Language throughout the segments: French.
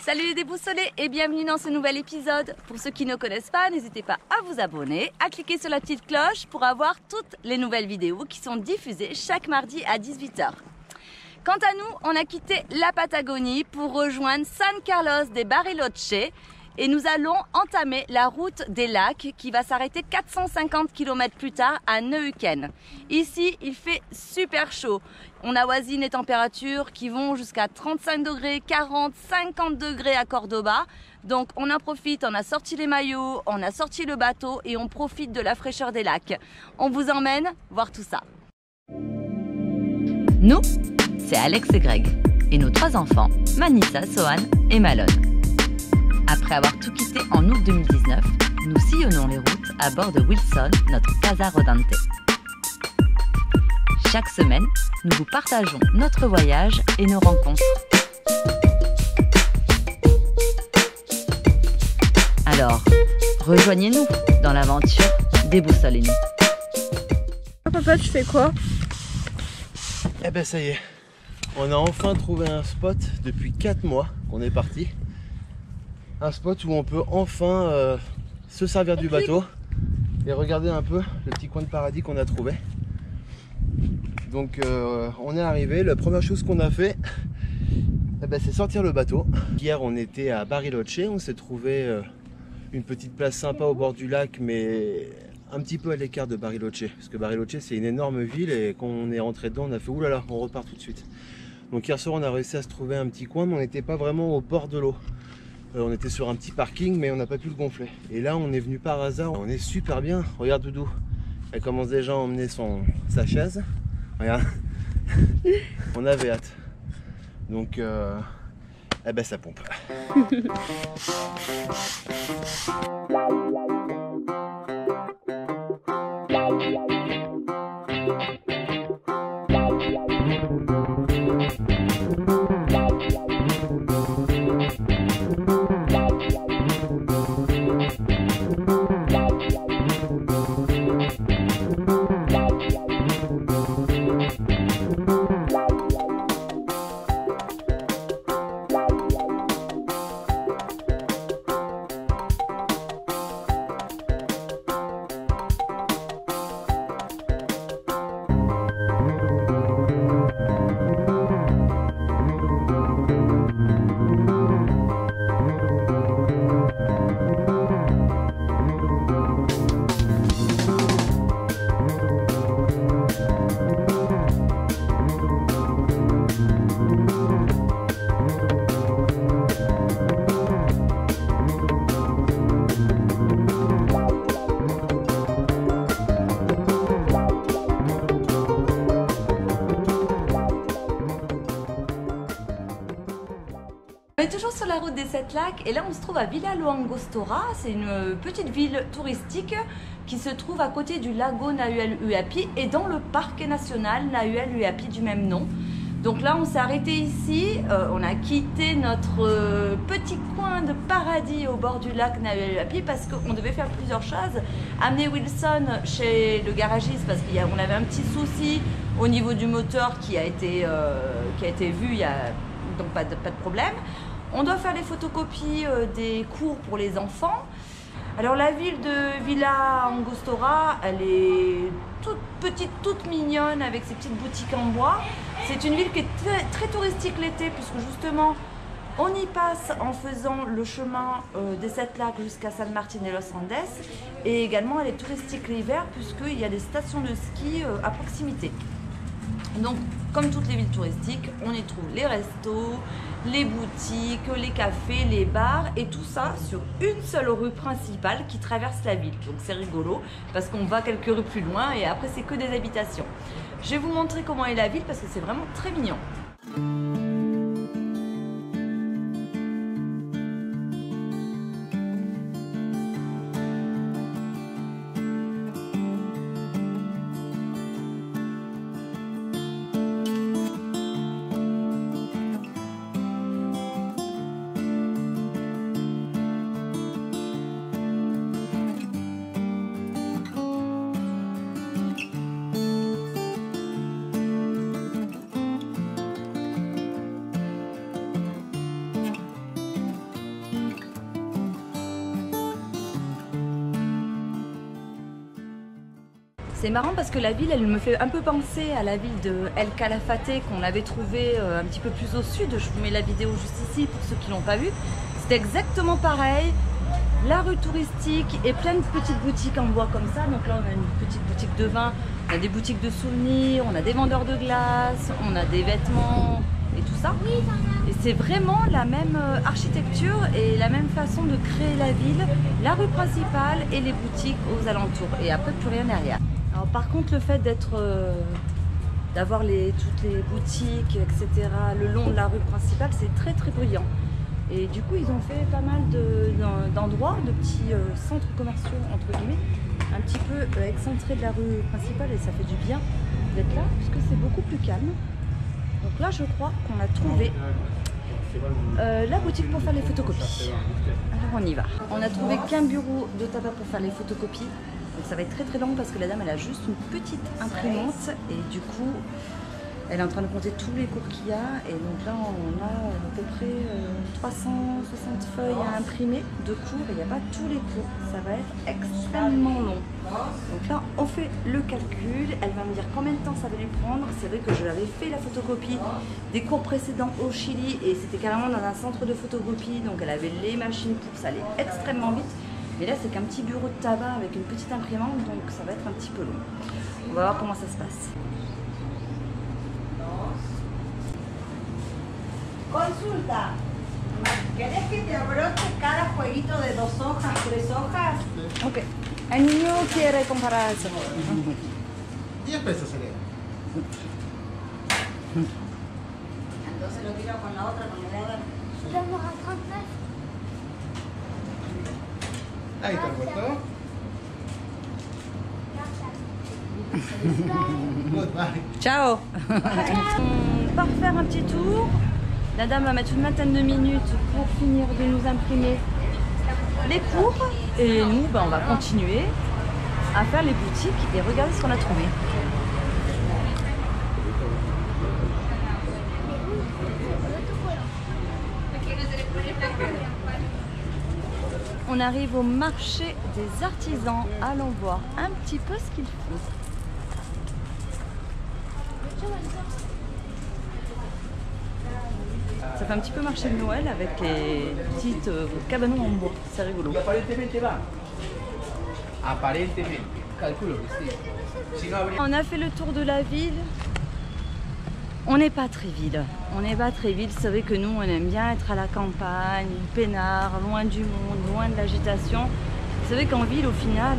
Salut les déboussolés et bienvenue dans ce nouvel épisode. Pour ceux qui ne connaissent pas, n'hésitez pas à vous abonner, à cliquer sur la petite cloche pour avoir toutes les nouvelles vidéos qui sont diffusées chaque mardi à 18 h. Quant à nous, on a quitté la Patagonie pour rejoindre San Carlos de Bariloche et nous allons entamer la route des lacs qui va s'arrêter 450 km plus tard à Neuquén. Ici, il fait super chaud. On avoisine les températures qui vont jusqu'à 35 degrés, 40, 50 degrés à Cordoba. Donc on en profite, on a sorti les maillots, on a sorti le bateau et on profite de la fraîcheur des lacs. On vous emmène voir tout ça. Nous, c'est Alex et Greg et nos 3 enfants, Manissa, Sohan et Malone. Après avoir tout quitté en août 2019, nous sillonnons les routes à bord de Wilson, notre Casa Rodante. Chaque semaine, nous vous partageons notre voyage et nos rencontres. Alors, rejoignez-nous dans l'aventure Déboussolez-nous. Papa, tu fais quoi? Eh ben ça y est, on a enfin trouvé un spot depuis 4 mois qu'on est parti. Un spot où on peut enfin se servir du bateau et regarder un peu le petit coin de paradis qu'on a trouvé. Donc on est arrivé, la première chose qu'on a fait, c'est sortir le bateau. Hier on était à Bariloche, on s'est trouvé une petite place sympa au bord du lac, mais un petit peu à l'écart de Bariloche, parce que Bariloche c'est une énorme ville et quand on est rentré dedans on a fait oulala, on repart tout de suite. Donc hier soir on a réussi à se trouver un petit coin, mais on n'était pas vraiment au bord de l'eau. On était sur un petit parking, mais on n'a pas pu le gonfler. Et là on est venu par hasard, on est super bien. Regarde Doudou, elle commence déjà à emmener sa chaise. Regarde, on avait hâte. Donc ça pompe. On est toujours sur la route des 7 lacs et là on se trouve à Villa Lo Angostura. C'est une petite ville touristique qui se trouve à côté du lago Nahuel Huapi et dans le parc national Nahuel Huapi du même nom. Donc là on s'est arrêté ici, on a quitté notre petit coin de paradis au bord du lac Nahuel Huapi parce qu'on devait faire plusieurs choses. Amener Wilson chez le garagiste parce qu'on avait un petit souci au niveau du moteur qui a été vu, donc pas de problème. On doit faire les photocopies des cours pour les enfants. Alors la ville de Villa Angostura, elle est toute petite, toute mignonne avec ses petites boutiques en bois. C'est une ville qui est très touristique l'été puisque justement on y passe en faisant le chemin des 7 lacs jusqu'à San Martín de los Andes. Et également elle est touristique l'hiver puisqu'il y a des stations de ski à proximité. Donc, comme toutes les villes touristiques, on y trouve les restos, les boutiques, les cafés, les bars et tout ça sur une seule rue principale qui traverse la ville. Donc c'est rigolo parce qu'on va quelques rues plus loin et après c'est que des habitations. Je vais vous montrer comment est la ville parce que c'est vraiment très mignon. C'est marrant parce que la ville, elle me fait un peu penser à la ville de El Calafate qu'on avait trouvée un petit peu plus au sud. Je vous mets la vidéo juste ici pour ceux qui l'ont pas vue. C'est exactement pareil. La rue touristique et plein de petites boutiques en bois comme ça. Donc là, on a une petite boutique de vin, on a des boutiques de souvenirs, on a des vendeurs de glace, on a des vêtements et tout ça. Et c'est vraiment la même architecture et la même façon de créer la ville, la rue principale et les boutiques aux alentours. Et après, plus rien derrière. Alors par contre, le fait d'avoir toutes les boutiques, etc., le long de la rue principale, c'est très très bruyant. Et du coup, ils ont fait pas mal d'endroits, de petits centres commerciaux, entre guillemets, un petit peu excentrés de la rue principale, et ça fait du bien d'être là, puisque c'est beaucoup plus calme. Donc là, je crois qu'on a trouvé la boutique pour faire les photocopies. Alors on y va. On a trouvé qu'un bureau de tabac pour faire les photocopies. Donc ça va être très très long parce que la dame elle a juste une petite imprimante et du coup elle est en train de compter tous les cours qu'il y a et donc là on a à peu près 360 feuilles à imprimer de cours et il n'y a pas tous les cours, ça va être extrêmement long. Donc là on fait le calcul, elle va me dire combien de temps ça va lui prendre. C'est vrai que je l'avais fait la photocopie des cours précédents au Chili et c'était carrément dans un centre de photocopie donc elle avait les machines pour ça allait extrêmement vite. Mais là, c'est qu'un petit bureau de tabac avec une petite imprimante, donc ça va être un petit peu long. On va voir comment ça se passe. Consulta. ¿Quieres que te abroche cada jueguito de 2 hojas, 3 hojas? Ok. El niño quiere comprar eso. 10 pesos sería. Entonces lo tiro con la otra, con el otro. Ahí está puesto. Goodbye. Ciao. On part faire un petit tour. La dame va mettre une vingtaine de minutes pour finir de nous imprimer les cours. Et nous, on va continuer à faire les boutiques et regarder ce qu'on a trouvé. On arrive au marché des artisans. Allons voir un petit peu ce qu'ils font. Ça fait un petit peu marché de Noël avec les petites cabanons en bois. C'est rigolo. On a fait le tour de la ville. On n'est pas très ville. On n'est pas très ville. Vous savez que nous, on aime bien être à la campagne, peinard, loin du monde, loin de l'agitation. Vous savez qu'en ville, au final,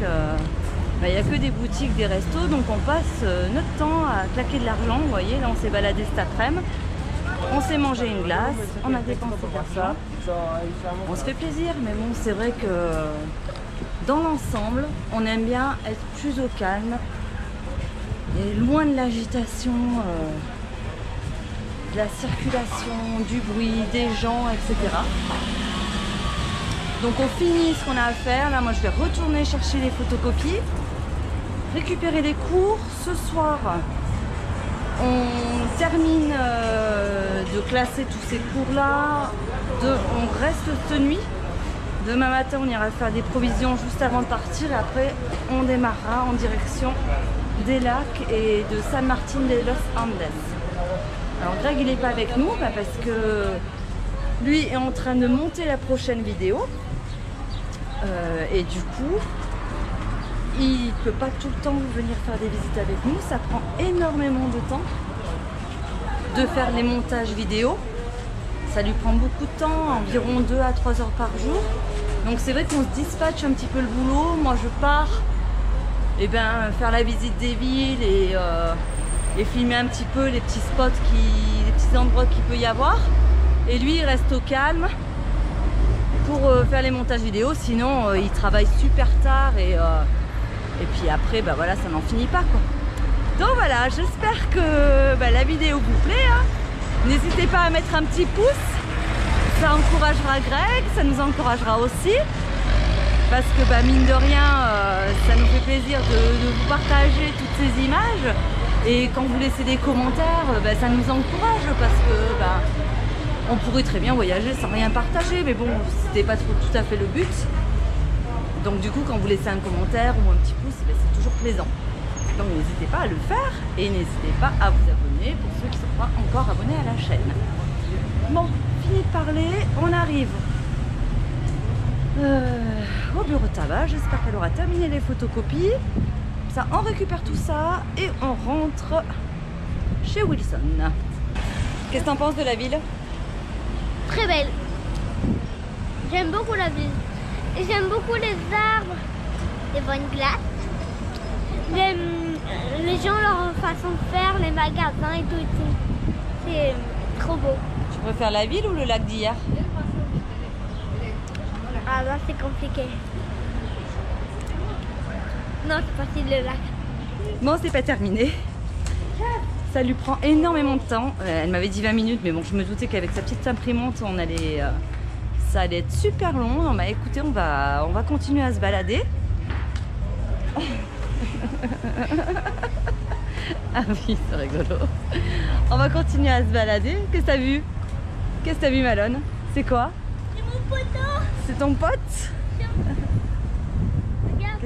il n'y a que des boutiques, des restos. Donc on passe notre temps à claquer de l'argent. Vous voyez, là, on s'est baladé cet après-midi. On s'est mangé une glace. On a dépensé de l'argent. On se fait plaisir. Mais bon, c'est vrai que dans l'ensemble, on aime bien être plus au calme et loin de l'agitation. De la circulation, du bruit, des gens, etc. Donc on finit ce qu'on a à faire. Là, moi, je vais retourner chercher les photocopies, récupérer les cours. Ce soir, on termine de classer tous ces cours-là. On reste cette nuit. Demain matin, on ira faire des provisions juste avant de partir. Et après, on démarrera en direction des lacs et de San Martín de los Andes. Alors Greg il n'est pas avec nous parce que lui est en train de monter la prochaine vidéo et du coup il ne peut pas tout le temps venir faire des visites avec nous, ça prend énormément de temps de faire les montages vidéo, ça lui prend beaucoup de temps, environ 2 à 3 heures par jour, donc c'est vrai qu'on se dispatche un petit peu le boulot. Moi je pars faire la visite des villes et filmer un petit peu les petits spots, les petits endroits qu'il peut y avoir. Et lui, il reste au calme pour faire les montages vidéo. Sinon, il travaille super tard et puis après, voilà, ça n'en finit pas, quoi. Donc voilà, j'espère que la vidéo vous plaît. Hein. N'hésitez pas à mettre un petit pouce. Ça encouragera Greg, ça nous encouragera aussi. Parce que mine de rien, ça nous fait plaisir de vous partager toutes ces images. Et quand vous laissez des commentaires, ça nous encourage parce que on pourrait très bien voyager sans rien partager, mais bon, c'était pas tout à fait le but. Donc du coup, quand vous laissez un commentaire ou un petit pouce, c'est toujours plaisant. Donc n'hésitez pas à le faire et n'hésitez pas à vous abonner pour ceux qui ne sont pas encore abonnés à la chaîne. Bon, fini de parler, on arrive au bureau de tabac. J'espère qu'elle aura terminé les photocopies. Ça, on récupère tout ça et on rentre chez Wilson. Qu'est-ce que t'en penses de la ville? Très belle. J'aime beaucoup la ville. Et j'aime beaucoup les arbres, les bonnes glaces. J'aime les gens, leur façon de faire, les magasins et tout. C'est trop beau. Tu préfères la ville ou le lac d'hier? Ah là, c'est compliqué. Non, c'est facile le lac. Bon, c'est pas terminé. Ça lui prend énormément de temps. Elle m'avait dit 20 minutes, mais bon, je me doutais qu'avec sa petite imprimante, on allait, ça allait être super long. Non, bah écoutez, on va continuer à se balader. Ah oui, c'est rigolo. On va continuer à se balader. Qu'est-ce que t'as vu? Qu'est-ce que t'as vu, Malone? C'est quoi? C'est mon poteau. C'est ton pote? Regarde.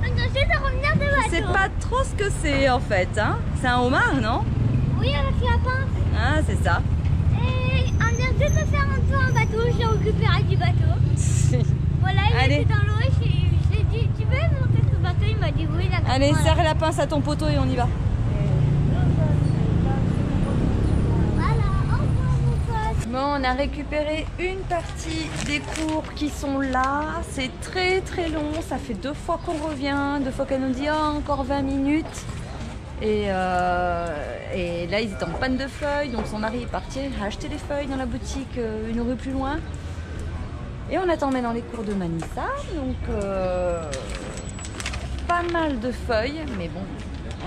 Regarde, je vais revenir de bateau. Je sais pas trop ce que c'est en fait, hein? C'est un homard, non? Oui, avec la pince. Ah, c'est ça. Et on vient juste de faire un tour en bateau. J'ai récupéré du bateau. Voilà, il Allez. était dans l'eau et j'ai dit, tu veux monter ce bateau? Il m'a dit oui, d'accord. Allez, Voilà. serre la pince à ton poteau et on y va. Voilà, au revoir mon pote. Bon, on a récupéré une partie des cours qui sont là. C'est très très long. Ça fait 2 fois qu'on revient, 2 fois qu'elle nous dit oh, encore 20 minutes. Et là, ils étaient en panne de feuilles. Donc son mari est parti acheter les feuilles dans la boutique une rue plus loin. Et on attend maintenant les cours de Manissa. Donc pas mal de feuilles. Mais bon,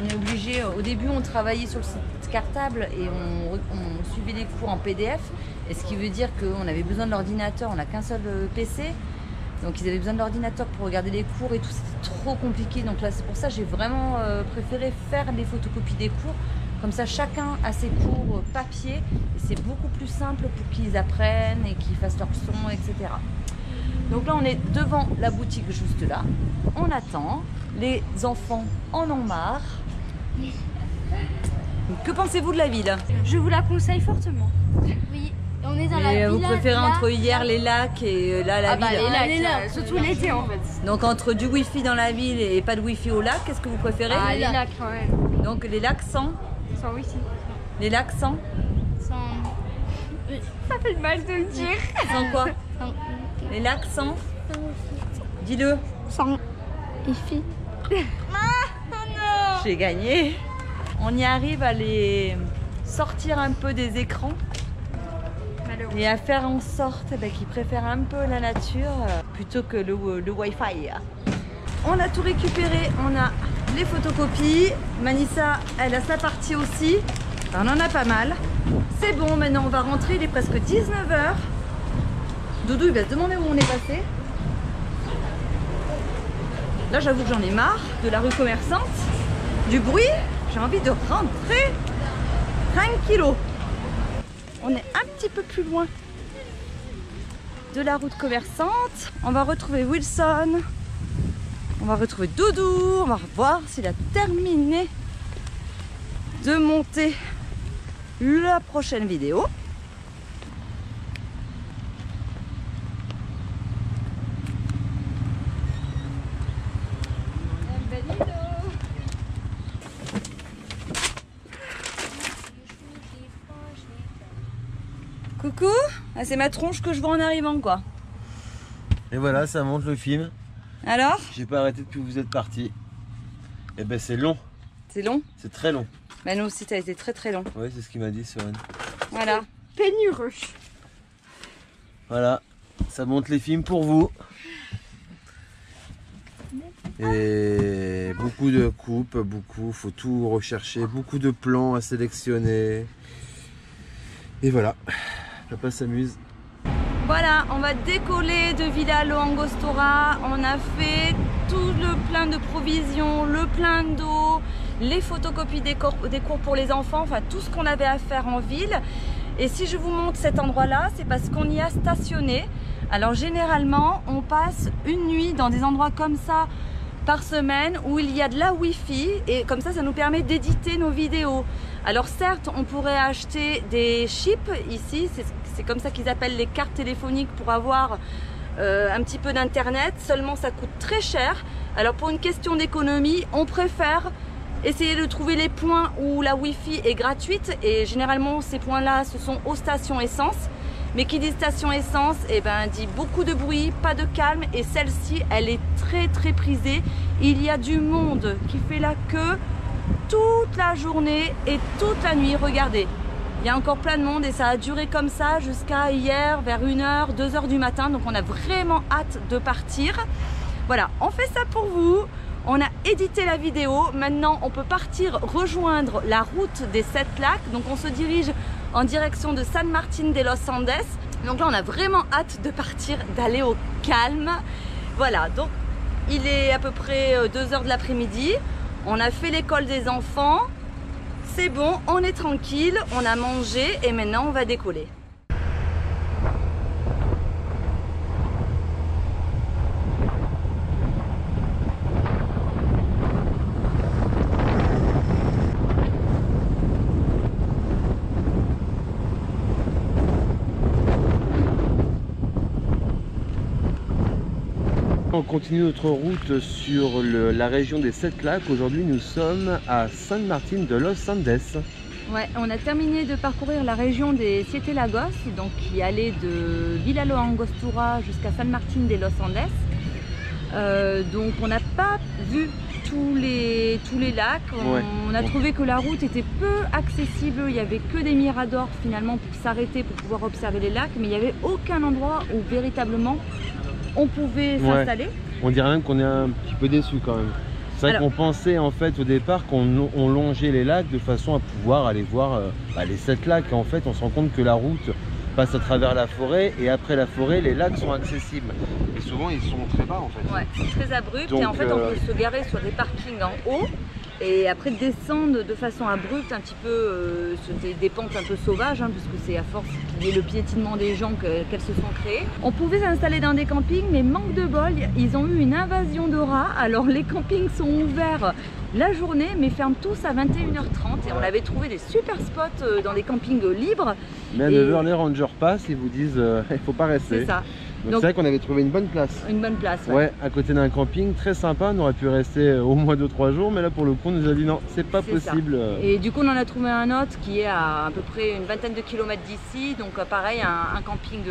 on est obligé. Au début, on travaillait sur le site cartable et on suivait les cours en PDF. Et ce qui veut dire qu'on avait besoin de l'ordinateur. On n'a qu'un seul PC. Donc ils avaient besoin de l'ordinateur pour regarder les cours et tout. C'était trop compliqué. Donc là, c'est pour ça que j'ai vraiment préféré faire les photocopies des cours. Comme ça, chacun a ses cours papier. Et c'est beaucoup plus simple pour qu'ils apprennent et qu'ils fassent leur son, etc. Donc là, on est devant la boutique juste là. On attend. Les enfants en ont marre. Donc, que pensez-vous de la ville? Je vous la conseille fortement. Oui, on est dans la Et vous villa, préférez là, entre hier les lacs et là la ville? Les lacs, surtout l'été en fait. Donc entre du wifi dans la ville et pas de wifi au lac, qu'est-ce que vous préférez? Ah, les lacs quand même. Donc les lacs sans? Sans wifi. Les lacs sans? Ça fait mal de le dire. Sans quoi? Les lacs sans? Dis-le. Sans wifi. J'ai gagné. On y arrive à les sortir un peu des écrans et à faire en sorte qu'ils préfèrent un peu la nature plutôt que le Wi-Fi. On a tout récupéré, on a les photocopies. Manissa, elle a sa partie aussi. On en a pas mal. C'est bon, maintenant on va rentrer, il est presque 19h. Doudou, il va se demander où on est passé. Là, j'avoue que j'en ai marre de la rue commerçante, du bruit. J'ai envie de rentrer tranquillo. On est un petit peu plus loin de la route commerçante. On va retrouver Wilson. On va retrouver Doudou. On va voir s'il a terminé de monter la prochaine vidéo. Coucou, ah, c'est ma tronche que je vois en arrivant quoi. Et voilà, ça monte le film. Alors? J'ai pas arrêté depuis que vous êtes partis. Et ben c'est long, C'est long? c'est très long. Bah nous aussi, ça a été très très long. Ouais, c'est ce qu'il m'a dit Soren. Voilà. Pénureux. Voilà, ça monte les films pour vous. Et beaucoup de coupes, faut tout rechercher, beaucoup de plans à sélectionner. Et voilà, papa s'amuse. Voilà, on va décoller de Villa Lo Angostura. On a fait tout le plein de provisions, le plein d'eau, les photocopies des cours pour les enfants, enfin tout ce qu'on avait à faire en ville. Et si je vous montre cet endroit-là, c'est parce qu'on y a stationné. Alors généralement, on passe une nuit dans des endroits comme ça par semaine où il y a de la Wi-Fi et comme ça nous permet d'éditer nos vidéos. Alors certes, on pourrait acheter des chips ici, c'est comme ça qu'ils appellent les cartes téléphoniques pour avoir un petit peu d'internet, seulement ça coûte très cher. Alors pour une question d'économie, on préfère essayer de trouver les points où la Wi-Fi est gratuite et généralement ces points-là ce sont aux stations essence. Mais qui dit station essence, eh ben, dit beaucoup de bruit, pas de calme et celle-ci elle est très prisée. Il y a du monde qui fait la queue toute la journée et toute la nuit, regardez. Il y a encore plein de monde et ça a duré comme ça jusqu'à hier vers 1h, 2h du matin. Donc on a vraiment hâte de partir. Voilà, on fait ça pour vous. On a édité la vidéo. Maintenant, on peut partir rejoindre la route des 7 lacs. Donc on se dirige en direction de San Martín de los Andes. Donc là, on a vraiment hâte de partir, d'aller au calme. Voilà, donc il est à peu près 2h de l'après-midi. On a fait l'école des enfants. C'est bon, on est tranquille, on a mangé et maintenant on va décoller. On continue notre route sur la région des 7 lacs. Aujourd'hui, nous sommes à San Martín de los Andes. Ouais, on a terminé de parcourir la région des Siete Lagos, donc qui allait de Villa Lo Angostura jusqu'à San Martín de los Andes. Donc on n'a pas vu tous les lacs. On a trouvé que la route était peu accessible. Il n'y avait que des miradors finalement pour s'arrêter, pour pouvoir observer les lacs, mais il n'y avait aucun endroit où véritablement on pouvait s'installer. On dirait même qu'on est un petit peu déçu quand même. C'est vrai qu'on pensait en fait au départ qu'on longeait les lacs de façon à pouvoir aller voir les 7 lacs. Et en fait, on se rend compte que la route passe à travers la forêt et après la forêt, les lacs sont accessibles. Et souvent, ils sont très bas en fait. Ouais, c'est très abrupt. Donc, et en fait, on peut se garer sur des parkings en haut et après descendre de façon abrupte un petit peu sur des pentes un peu sauvages, puisque c'est à force qu'il y ait le piétinement des gens qu'elles se sont créées. On pouvait s'installer dans des campings, mais manque de bol, ils ont eu une invasion de rats. Alors les campings sont ouverts la journée, mais ferment tous à 21h30 et on avait trouvé des super spots dans des campings libres. Mais à 9h, les rangers passent et vous disent il faut pas rester. C'est ça. Donc c'est vrai qu'on avait trouvé une bonne place. Une bonne place, ouais. À côté d'un camping très sympa, on aurait pu rester au moins 2-3 jours, mais là pour le coup on nous a dit non, c'est pas possible. Ça. Et du coup on en a trouvé un autre qui est à peu près une vingtaine de kilomètres d'ici, donc pareil un camping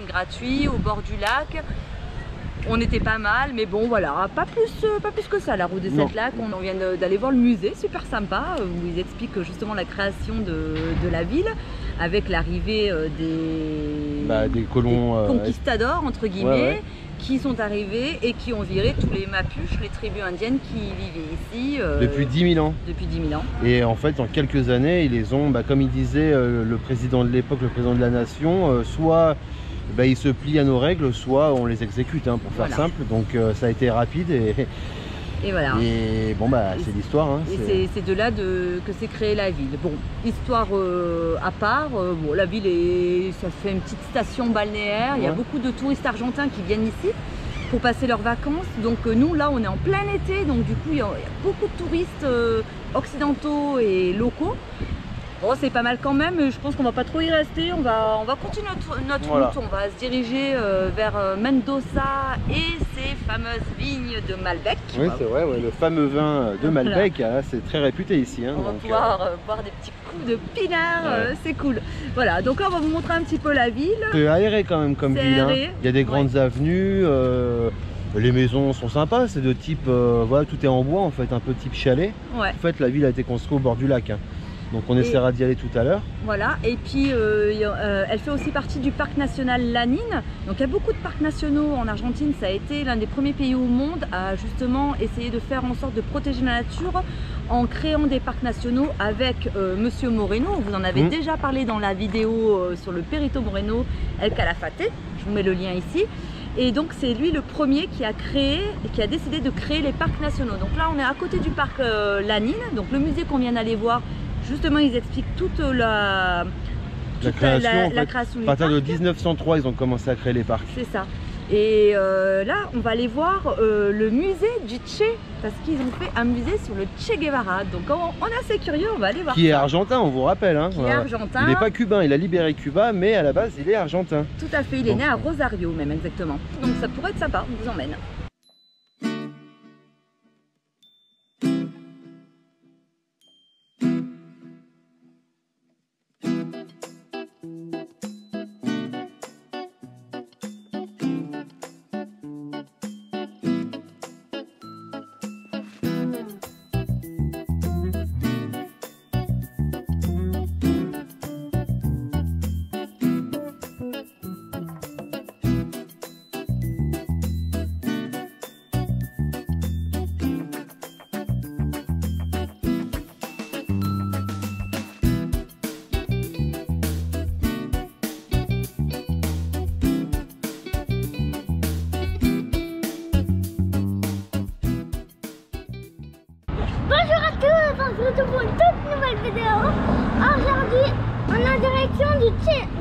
gratuit au bord du lac. On était pas mal, mais bon voilà, pas plus que ça la route des 7 lacs. On vient d'aller voir le musée, super sympa, où ils expliquent justement la création de la ville avec l'arrivée des colons conquistadors entre guillemets, qui sont arrivés et qui ont viré tous les Mapuches, les tribus indiennes qui vivaient ici depuis 10 000 ans. Depuis 10 000 ans. Et en fait en quelques années ils les ont, comme il disait le président de l'époque, le président de la nation, soit ils se plient à nos règles, soit on les exécute pour faire simple. Donc ça a été rapide et voilà. Et bon c'est l'histoire. Et c'est de là que s'est créée la ville. Bon, histoire à part, la ville ça fait une petite station balnéaire. Il y a beaucoup de touristes argentins qui viennent ici pour passer leurs vacances. Donc nous là on est en plein été, donc du coup il y a beaucoup de touristes occidentaux et locaux. Bon, c'est pas mal quand même, mais je pense qu'on va pas trop y rester. On va continuer notre route. On va se diriger vers Mendoza et ses fameuses vignes de Malbec. Oui, c'est vrai, le fameux vin de Malbec, c'est très réputé ici. On va pouvoir boire des petits coups de pinard, c'est cool. Voilà, donc là on va vous montrer un petit peu la ville. C'est aéré quand même comme ville. Il y a des grandes avenues. Les maisons sont sympas, c'est de type, tout est en bois en fait, un peu type chalet. En fait, la ville a été construite au bord du lac. Donc on essaiera d'y aller tout à l'heure. Voilà, et puis elle fait aussi partie du parc national Lanín. Donc il y a beaucoup de parcs nationaux en Argentine. Ça a été l'un des premiers pays au monde à justement essayer de faire en sorte de protéger la nature en créant des parcs nationaux avec Monsieur Moreno. Vous en avez déjà parlé dans la vidéo sur le Perito Moreno El Calafate. Je vous mets le lien ici. Et donc c'est lui le premier qui a décidé de créer les parcs nationaux. Donc là on est à côté du parc Lanín, donc le musée qu'on vient d'aller voir. Justement, ils expliquent toute la création. À partir de 1903, ils ont commencé à créer les parcs. C'est ça. Et là, on va aller voir le musée du Che, parce qu'ils ont fait un musée sur le Che Guevara. Donc on est assez curieux, on va aller voir. Qui est argentin, on vous rappelle. Hein. Qui est argentin. Il n'est pas cubain, il a libéré Cuba, mais à la base, il est argentin. Tout à fait, il est né à Rosario même exactement. Donc ça pourrait être sympa, on vous emmène. Bonjour à tous, on se retrouve pour une toute nouvelle vidéo. Aujourd'hui, on est en direction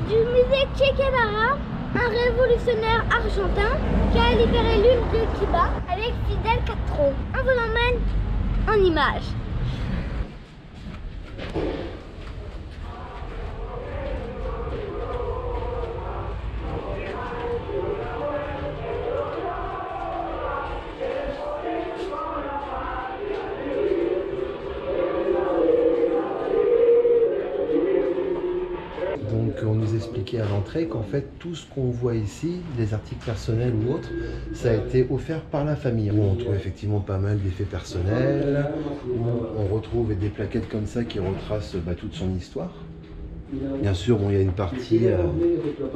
du musée Che Guevara, un révolutionnaire argentin qui a libéré l'île de Cuba avec Fidel Castro. On vous l'emmène en images. Donc on nous expliquait à l'entrée qu'en fait tout ce qu'on voit ici, les articles personnels ou autres, ça a été offert par la famille. Où on trouve effectivement pas mal d'effets personnels, où on retrouve des plaquettes comme ça qui retracent toute son histoire. Bien sûr, bon, il y a une partie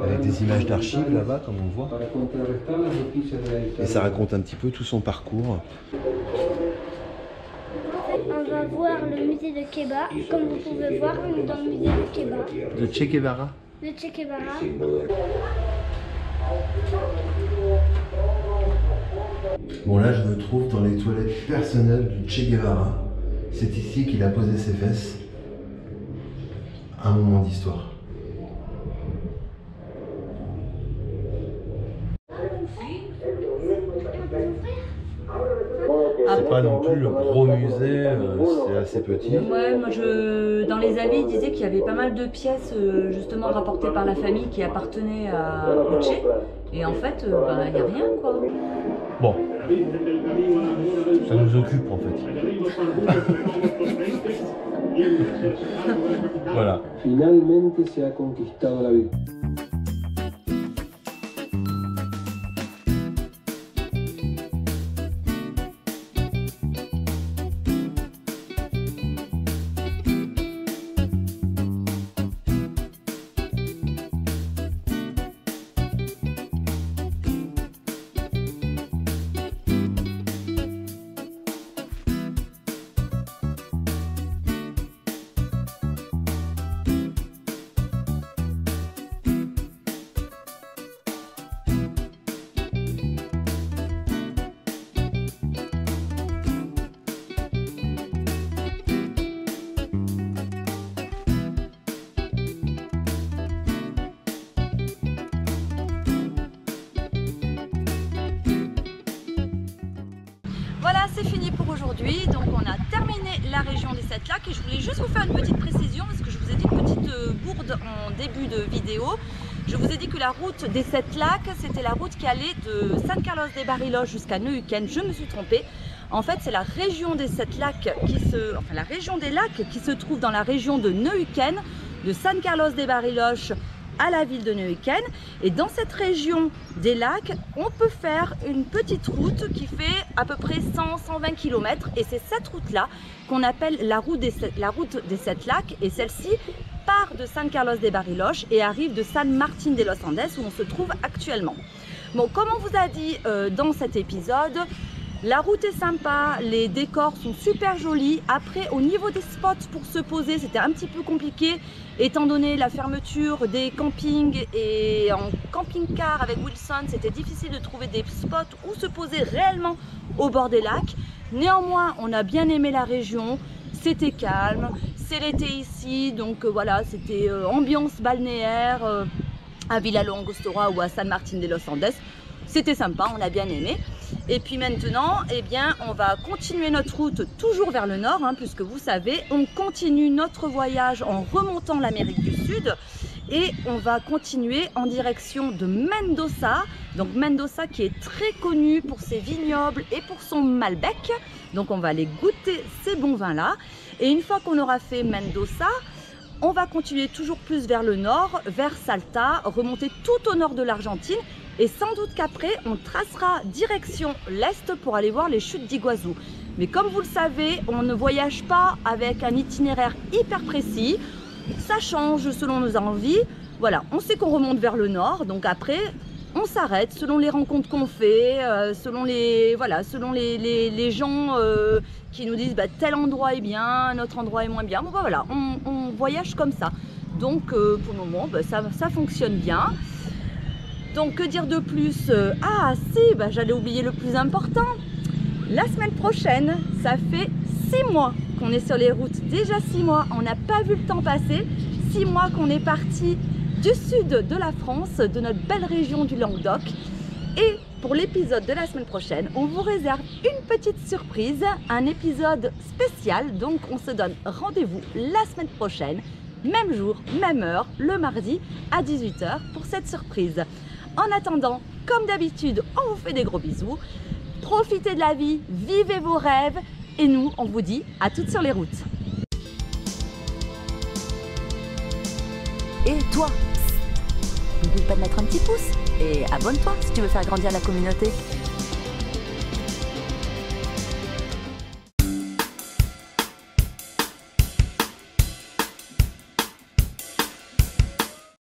avec des images d'archives là-bas, comme on voit. Et ça raconte un petit peu tout son parcours. On va voir le musée de Cuba. Comme vous pouvez voir, on est dans le musée de Cuba. De Che Guevara. Le Che Guevara. Bon, là je me trouve dans les toilettes personnelles du Che Guevara. C'est ici qu'il a posé ses fesses. Un moment d'histoire. C'est pas non plus le gros musée, c'est assez petit. Ouais, moi dans les avis, il disait qu'il y avait pas mal de pièces justement rapportées par la famille qui appartenaient au Che. Et en fait, il n'y a rien quoi. Bon, ça nous occupe en fait. Voilà. Finalmente se ha conquistado la victoria. Voilà, c'est fini pour aujourd'hui. Donc on a terminé la région des 7 lacs et je voulais juste vous faire une petite précision parce que je vous ai dit une petite bourde en début de vidéo. Je vous ai dit que la route des 7 lacs, c'était la route qui allait de San Carlos de Bariloche jusqu'à Neuquén. Je me suis trompée. En fait, c'est la région des 7 lacs la région des lacs qui se trouve dans la région de Neuquén, de San Carlos de Bariloche à la ville de Neuquén. Et dans cette région des lacs, on peut faire une petite route qui fait à peu près 100-120 km. Et c'est cette route-là qu'on appelle la route des 7 lacs. Et celle-ci part de San Carlos de Bariloche et arrive de San Martín de los Andes où on se trouve actuellement. Bon, comme on vous a dit dans cet épisode, la route est sympa, les décors sont super jolis. Après, au niveau des spots pour se poser, c'était un petit peu compliqué étant donné la fermeture des campings, et en camping-car avec Wilson, c'était difficile de trouver des spots où se poser réellement au bord des lacs. Néanmoins, on a bien aimé la région, c'était calme, c'est l'été ici, donc voilà, c'était ambiance balnéaire à Villa Lo Angostura ou à San Martín de los Andes. C'était sympa, on a bien aimé. Et puis maintenant, eh bien, on va continuer notre route toujours vers le nord, hein, puisque vous savez, on continue notre voyage en remontant l'Amérique du Sud et on va continuer en direction de Mendoza. Donc Mendoza qui est très connu pour ses vignobles et pour son Malbec. Donc on va aller goûter ces bons vins-là. Et une fois qu'on aura fait Mendoza, on va continuer toujours plus vers le nord, vers Salta, remonter tout au nord de l'Argentine. Et sans doute qu'après, on tracera direction l'est pour aller voir les chutes d'Iguazu. Mais comme vous le savez, on ne voyage pas avec un itinéraire hyper précis. Ça change selon nos envies. Voilà, on sait qu'on remonte vers le nord. Donc après, on s'arrête selon les rencontres qu'on fait, selon les gens qui nous disent bah, tel endroit est bien, notre endroit est moins bien. Bon, bah, voilà, on voyage comme ça. Donc pour le moment, bah, ça fonctionne bien. Donc que dire de plus? Ah si, bah, j'allais oublier le plus important. La semaine prochaine, ça fait 6 mois qu'on est sur les routes. Déjà 6 mois, on n'a pas vu le temps passer. 6 mois qu'on est parti du sud de la France, de notre belle région du Languedoc. Et pour l'épisode de la semaine prochaine, on vous réserve une petite surprise, un épisode spécial. Donc on se donne rendez-vous la semaine prochaine, même jour, même heure, le mardi à 18 h pour cette surprise. En attendant, comme d'habitude, on vous fait des gros bisous. Profitez de la vie, vivez vos rêves. Et nous, on vous dit à toutes sur les routes. Et toi, n'oublie pas de mettre un petit pouce et abonne-toi si tu veux faire grandir la communauté.